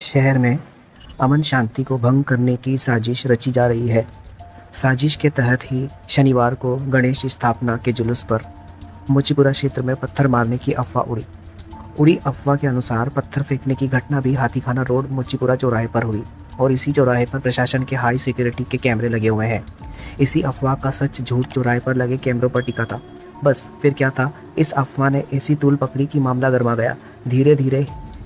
शहर में अमन शांति को भंग करने की साजिश रची जा रही है। साजिश के तहत ही शनिवार को गणेश स्थापना के जुलूस पर मोचीपुरा क्षेत्र में पत्थर मारने की अफवाह उड़ी अफवाह के अनुसार पत्थर फेंकने की घटना भी हाथीखाना रोड मोचीपुरा चौराहे पर हुई और इसी चौराहे पर प्रशासन के हाई सिक्योरिटी के कैमरे लगे हुए हैं। इसी अफवाह का सच झूठ चौराहे पर लगे कैमरों पर टिका था। बस फिर क्या था, इस अफवाह ने ऐसी तूल पकड़ी कि मामला गर्मा गया। धीरे धीरे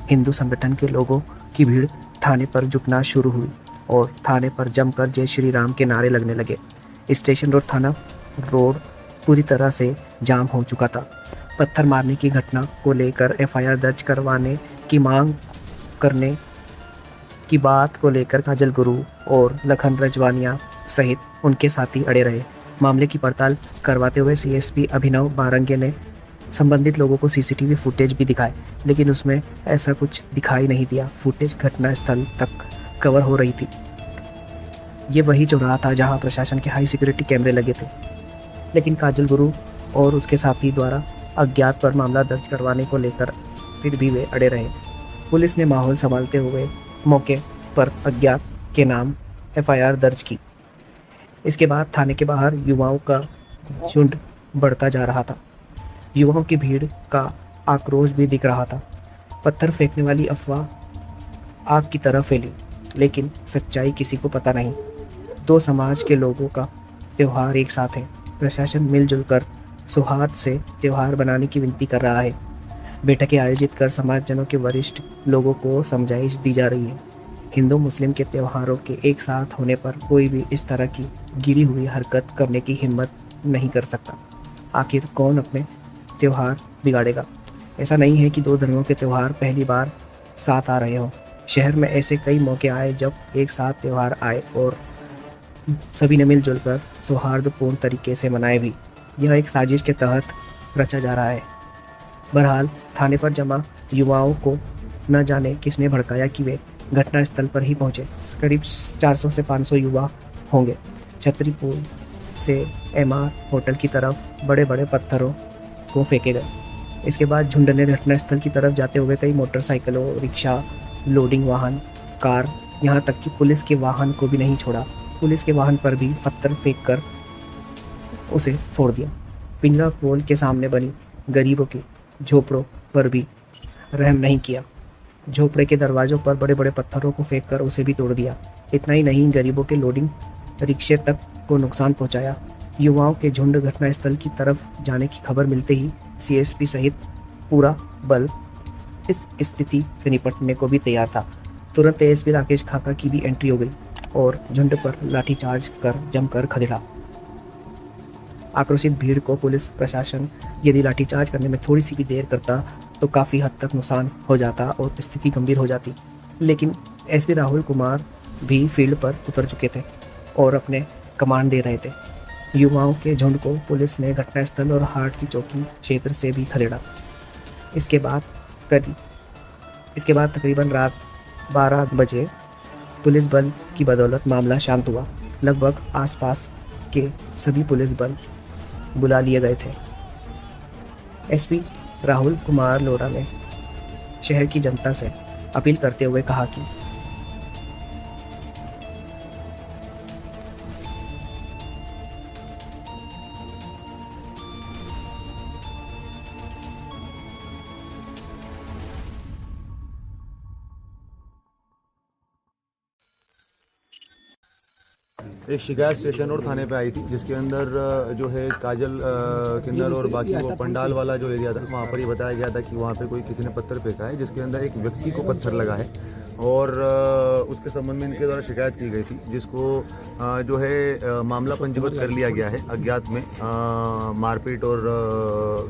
हिंदू संगठन के लोगों की भीड़ थाने पर जुटना शुरू हुई और थाने पर जमकर जय श्री राम के नारे लगने लगे। स्टेशन रोड थाना रोड पूरी तरह से जाम हो चुका था। पत्थर मारने की घटना को लेकर एफआईआर दर्ज करवाने की मांग करने की बात को लेकर काजल गुरु और लखन रजवानिया सहित उनके साथी अड़े रहे। मामले की पड़ताल करवाते हुए सीएसपी अभिनव बारंगे ने संबंधित लोगों को सीसीटीवी फुटेज भी दिखाए, लेकिन उसमें ऐसा कुछ दिखाई नहीं दिया। फुटेज घटना स्थल तक कवर हो रही थी। ये वही चौराहा था जहां प्रशासन के हाई सिक्योरिटी कैमरे लगे थे, लेकिन काजल गुरु और उसके साथी द्वारा अज्ञात पर मामला दर्ज करवाने को लेकर फिर भी वे अड़े रहे। पुलिस ने माहौल संभालते हुए मौके पर अज्ञात के नाम एफआईआर दर्ज की। इसके बाद थाने के बाहर युवाओं का झुंड बढ़ता जा रहा था। युवाओं की भीड़ का आक्रोश भी दिख रहा था। पत्थर फेंकने वाली अफवाह आग की तरह फैली, लेकिन सच्चाई किसी को पता नहीं। दो समाज के लोगों का त्यौहार एक साथ है। प्रशासन मिलजुल कर सौहार्द से त्यौहार बनाने की विनती कर रहा है। बैठकें आयोजित कर समाजजनों के वरिष्ठ लोगों को समझाइश दी जा रही है। हिंदू मुस्लिम के त्योहारों के एक साथ होने पर कोई भी इस तरह की गिरी हुई हरकत करने की हिम्मत नहीं कर सकता। आखिर कौन अपने त्यौहार बिगाड़ेगा? ऐसा नहीं है कि दो धर्मों के त्यौहार पहली बार साथ आ रहे हों। शहर में ऐसे कई मौके आए जब एक साथ त्यौहार आए और सभी ने मिलजुल कर सौहार्दपूर्ण तरीके से मनाए भी। यह एक साजिश के तहत रचा जा रहा है। बहरहाल थाने पर जमा युवाओं को न जाने किसने भड़काया कि वे घटना स्थल पर ही पहुंचे। करीब 400 से 500 युवा होंगे। छतरी पुल से एमआर होटल की तरफ बड़े बड़े पत्थरों को फेंके गए। इसके बाद झुंड ने घटनास्थल की तरफ जाते हुए कई मोटरसाइकिलों, रिक्शा, लोडिंग वाहन, कार, यहाँ तक कि पुलिस के वाहन को भी नहीं छोड़ा। पुलिस के वाहन पर भी पत्थर फेंककर उसे फोड़ दिया। पिंजरा पोल के सामने बनी गरीबों के झोपड़ों पर भी रहम नहीं किया। झोपड़े के दरवाजों पर बड़े बड़े पत्थरों को फेंककर उसे भी तोड़ दिया। इतना ही नहीं, गरीबों के लोडिंग रिक्शे तक को नुकसान पहुंचाया। युवाओं के झुंड घटनास्थल की तरफ जाने की खबर मिलते ही सीएसपी सहित पूरा बल इस स्थिति से निपटने को भी तैयार था। तुरंत एएसपी राकेश खाका की भी एंट्री हो गई और झुंड पर लाठीचार्ज कर जमकर खदेड़ा। आक्रोशित भीड़ को पुलिस प्रशासन यदि लाठीचार्ज करने में थोड़ी सी भी देर करता तो काफ़ी हद तक नुकसान हो जाता और स्थिति गंभीर हो जाती। लेकिन एसपी राहुल कुमार भी फील्ड पर उतर चुके थे और अपने कमांड दे रहे थे। युवाओं के झुंड को पुलिस ने घटनास्थल और हाट की चौकी क्षेत्र से भी खदेड़ा। इसके बाद तकरीबन रात 12 बजे पुलिस बल की बदौलत मामला शांत हुआ। लगभग आसपास के सभी पुलिस बल बुला लिए गए थे। एसपी राहुल कुमार लोढ़ा ने शहर की जनता से अपील करते हुए कहा कि एक शिकायत स्टेशन रोड थाने पे आई थी, जिसके अंदर जो है काजल किन्नर और बाकी वो पंडाल वाला जो एरिया था, वहाँ पर ये बताया गया था कि वहाँ पे कोई किसी ने पत्थर फेंका है, जिसके अंदर एक व्यक्ति को पत्थर लगा है और उसके संबंध में इनके द्वारा शिकायत की गई थी, जिसको जो है मामला पंजीबद्ध कर लिया गया है अज्ञात में मारपीट और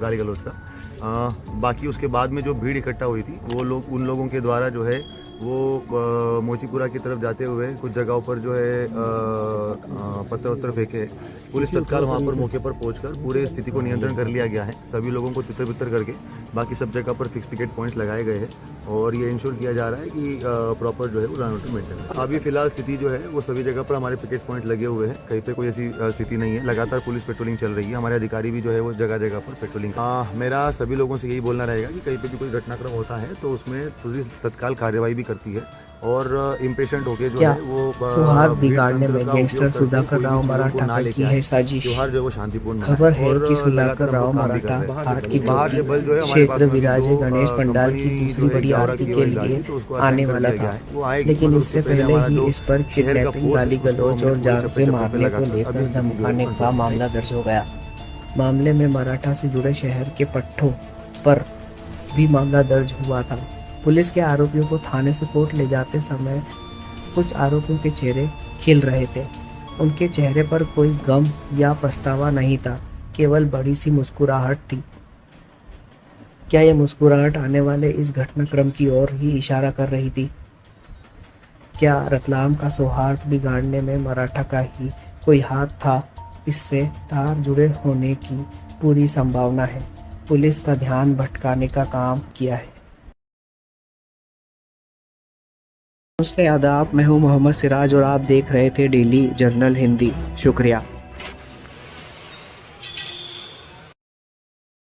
गाली गलौज का। बाकी उसके बाद में जो भीड़ इकट्ठा हुई थी वो लोग उन लोगों के द्वारा जो है वो मोचीपुरा की तरफ जाते हुए कुछ जगहों पर जो है पत्थर वत्थर फेंके। पुलिस तत्काल वहाँ पर मौके पर पहुंचकर पूरे स्थिति को नियंत्रण कर लिया गया है। सभी लोगों को तितर बितर करके बाकी सब जगह पर फिक्स पिकेट पॉइंट्स लगाए गए हैं और ये इंश्योर किया जा रहा है कि प्रॉपर जो है वो रन मेंटेन है। अभी फिलहाल स्थिति जो है वो सभी जगह पर हमारे पिकेट पॉइंट लगे हुए हैं, कहीं पे कोई ऐसी स्थिति नहीं है। लगातार पुलिस पेट्रोलिंग चल रही है, हमारे अधिकारी भी जो है वो जगह जगह पर पेट्रोलिंग। मेरा सभी लोगों से यही बोलना रहेगा कि कहीं पर भी कोई घटनाक्रम होता है तो उसमें पुलिस तत्काल कार्यवाही भी करती है और इम्पेशेंट होके जो क्या है वो सौहार्द भीड़ बिगाड़ने तंत्र में का गैंगस्टर उपयोग करके सुधाकर कोई राव भी चीज़ों को मराठा ना पर लेके की आए। है साजिश। त्योहार जो है वो शांतिपूर्ण खबर मनाएं है और कि लगातार सुधाकर हम राव लोग काम भी कर मराठा रहे हैं। हाट की बाहर से चौकी बल जो है हमारे पास क्षेत्र में अभी विराजे दो गणेश पंडाल की कंपनी दूसरी जो है बड़ी जावरा आरती की के ऑयल डाली लिए थी तो उसको आने असाइन कर वाला दिया गया था, है। वो आएगी लेकिन मगर इससे उससे पहले पहले हमारा ही जो इस पर शहर का किडनैपिंग, फोर्स गाली उसको गलौज हमने और पूरे जान चप्पे से चप्पे पे मारने को लगाकर अभी लेकर स्थिति जो है धमकाने का कंट्रोल में मामला है। दर्ज हो गया। मामले में मराठा से जुड़े शहर के पट्टों पर भी मामला दर्ज हुआ था। पुलिस के आरोपियों को थाने से कोर्ट ले जाते समय कुछ आरोपियों के चेहरे खिल रहे थे। उनके चेहरे पर कोई गम या पछतावा नहीं था, केवल बड़ी सी मुस्कुराहट थी। क्या यह मुस्कुराहट आने वाले इस घटनाक्रम की ओर ही इशारा कर रही थी? क्या रतलाम का सौहार्द बिगाड़ने में मराठा का ही कोई हाथ था? इससे तार जुड़े होने की पूरी संभावना है। पुलिस का ध्यान भटकाने का काम किया है। नमस्ते, आदाब। मैं हूं मोहम्मद सिराज और आप देख रहे थे डेली जर्नल हिंदी। शुक्रिया।